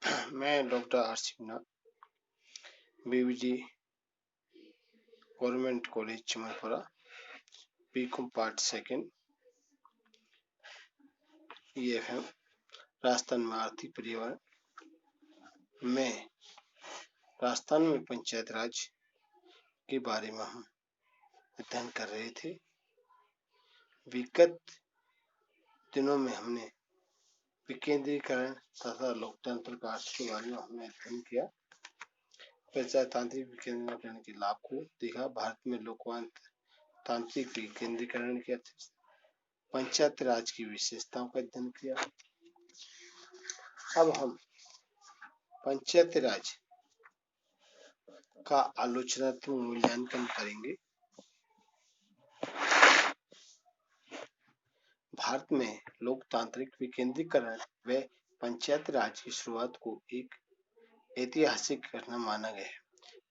मैं doctor R Sinha, BVG government college Chamarpura, BCom part second, EFM Rajasthan में आर्थिक पर्यावरण में राजस्थान में पंचायत राज के बारे में हम अध्ययन कर रहे थे। विगत दिनों में हमने विकेंद्रीकरण तथा लोकतंत्र का के बारे में हमने अध्ययन किया। प्रजातांत्रिक विकेंद्रीकरण के लाभ को देखा। भारत में लोकतांत्रिक विकेंद्रीकरण किया, पंचायत राज की विशेषताओं का अध्ययन किया। अब हम पंचायत राज का आलोचनात्मक मूल्यांकन करेंगे। भारत में लोकतांत्रिक विकेंद्रीकरण व पंचायत राज की शुरुआत को एक ऐतिहासिक घटना माना गया है।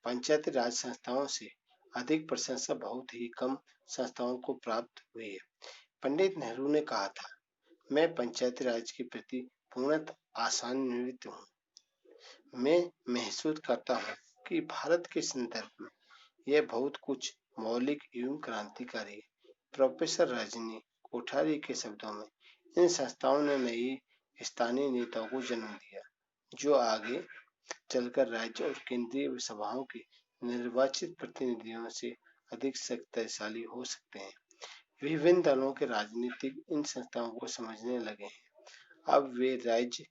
पंचायत राज संस्थाओं से अधिक प्रशंसा बहुत ही कम संस्थाओं को प्राप्त हुई है। पंडित नेहरू ने कहा था, मैं पंचायती राज के प्रति पूर्णतः आशान्वित हूँ। मैं महसूस करता हूँ कि भारत के संदर्भ में यह बहुत कुछ मौलिक एवं क्रांतिकारी है। प्रोफेसर रजनी कोठारी के शब्दों में, इन संस्थाओं ने नई स्थानीय नेताओं को जन्म दिया, जो आगे चलकर राज्य और केंद्रीय सभाओं के निर्वाचित प्रतिनिधियों से अधिक शक्तिशाली हो सकते हैं। विभिन्न दलों के राजनीतिक इन संस्थाओं को समझने लगे हैं। अब वे राज्य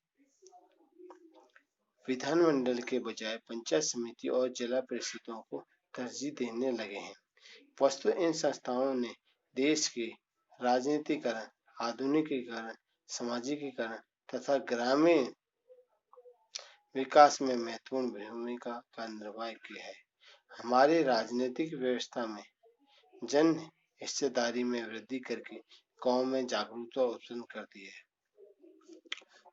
विधानमंडल के बजाय पंचायत समिति और जिला परिषदों को तरजीह देने लगे हैं। वस्तुतः इन संस्थाओं ने देश के राजनीतिकरण, आधुनिकीकरण, सामाजिकीकरण तथा ग्रामीण विकास में महत्वपूर्ण भूमिका का निर्वाह किया है। हमारी राजनीतिक व्यवस्था में जन हिस्सेदारी में वृद्धि करके गांव में जागरूकता उत्पन्न कर दी है।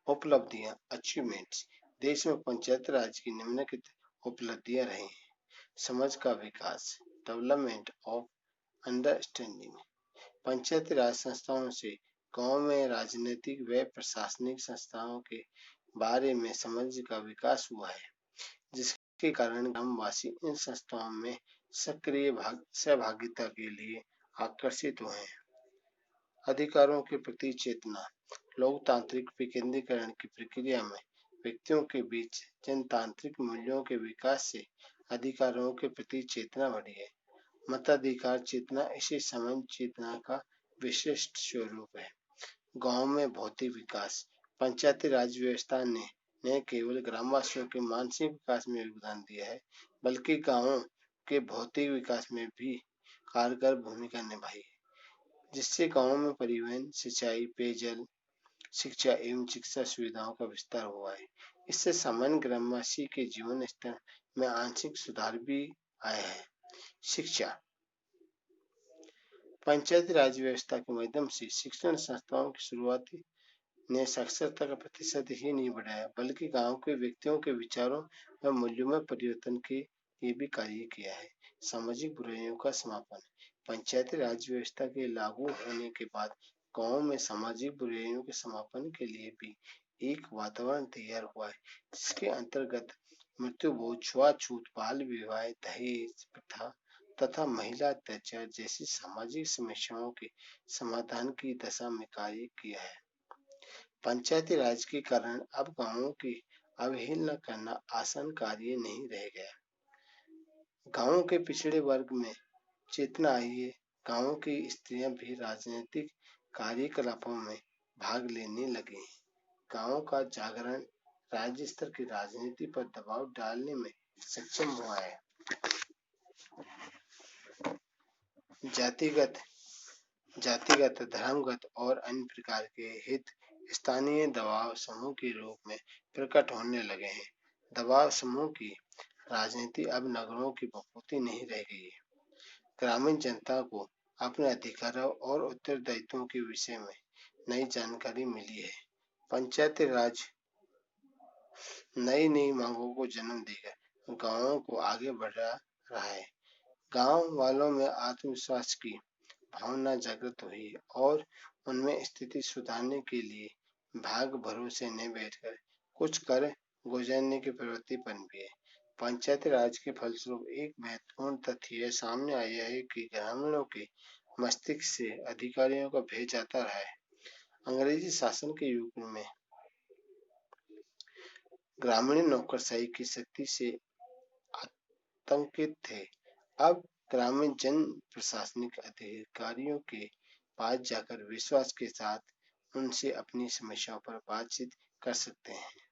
उपलब्धियां, अचीवमेंट्स, देश में पंचायत राज की निम्नलिखित उपलब्धियां रही हैं। समझ का विकास, डेवलपमेंट ऑफ अंडरस्टैंडिंग। पंचायती राज संस्थाओं से गांव में राजनीतिक व प्रशासनिक संस्थाओं के बारे में समझ का विकास हुआ है, जिसके कारण ग्रामवासी इन संस्थाओं में सक्रिय सहभागिता के लिए आकर्षित हुए हैं। अधिकारों के प्रति चेतना, लोकतांत्रिक विकेंद्रीकरण की प्रक्रिया में व्यक्तियों के बीच जनतांत्रिक मूल्यों के विकास से अधिकारों के प्रति चेतना बढ़ी है। मताधिकार चेतना इसी समझ चेतना का विशिष्ट स्वरूप है। गांव में भौतिक विकास, पंचायती राज व्यवस्था ने न केवल ग्रामवासियों के मानसिक विकास में योगदान दिया है, बल्कि गांवों के भौतिक विकास में भी कारगर भूमिका निभाई है, जिससे गांवों में परिवहन, सिंचाई, पेयजल, शिक्षा एवं चिकित्सा सुविधाओं का विस्तार हुआ है। इससे सामान्य ग्रामवासी के जीवन स्तर में आंशिक सुधार भी आया है। शिक्षा, पंचायती राज व्यवस्था के माध्यम से शिक्षण संस्थाओं की शुरुआत ने साक्षरता का प्रतिशत ही नहीं बढ़ाया, बल्कि गांव के व्यक्तियों के विचारों व मूल्यों में परिवर्तन के लिए भी कार्य किया है। सामाजिक बुराइयों का समापन, पंचायती राज व्यवस्था के लागू होने के बाद गांव में सामाजिक बुराइयों के समापन के लिए भी एक वातावरण तैयार हुआ है, जिसके अंतर्गत मृत्यु भोज, छुआछूत, बाल विवाह, दहेज प्रथा तथा महिला अत्याचार जैसी सामाजिक समस्याओं के समाधान की दिशा में कार्य किया है। पंचायती राज के कारण अब गांवों की अवहेलना करना आसान कार्य नहीं रह गया। गांवों के पिछड़े वर्ग में चेतना आई है। गांवों की स्त्रियां भी राजनीतिक कार्यकलापों में भाग लेने लगी हैं। गांवों का जागरण राज्य स्तर की राजनीति पर दबाव डालने में सक्षम हुआ है। जातिगत, धर्मगत और अन्य प्रकार के हित स्थानीय दबाव समूह के रूप में प्रकट होने लगे हैं। दबाव समूह की राजनीति अब नगरों की बखूबी नहीं रह गई है। ग्रामीण जनता को अपने अधिकारों और उत्तरदायित्वों के विषय में नई जानकारी मिली है। पंचायती राज नई मांगों को जन्म देकर गांवों को आगे बढ़ा रहा है। गांव वालों में आत्मविश्वास की भावना जागृत हुई है और उनमें स्थिति सुधारने के लिए भाग भरोसे न बैठकर कुछ कर गुजरने की प्रवृत्ति पनपी है। पंचायती राज के फलस्वरूप एक महत्वपूर्ण तथ्य यह सामने आया है कि ग्रामीणों के मस्तिष्क से अधिकारियों का भय जाता रहा है। अंग्रेजी शासन के युग में ग्रामीण नौकरशाही की शक्ति से आतंकित थे। अब ग्रामीण जन प्रशासनिक अधिकारियों के पास जाकर विश्वास के साथ उनसे अपनी समस्याओं पर बातचीत कर सकते हैं।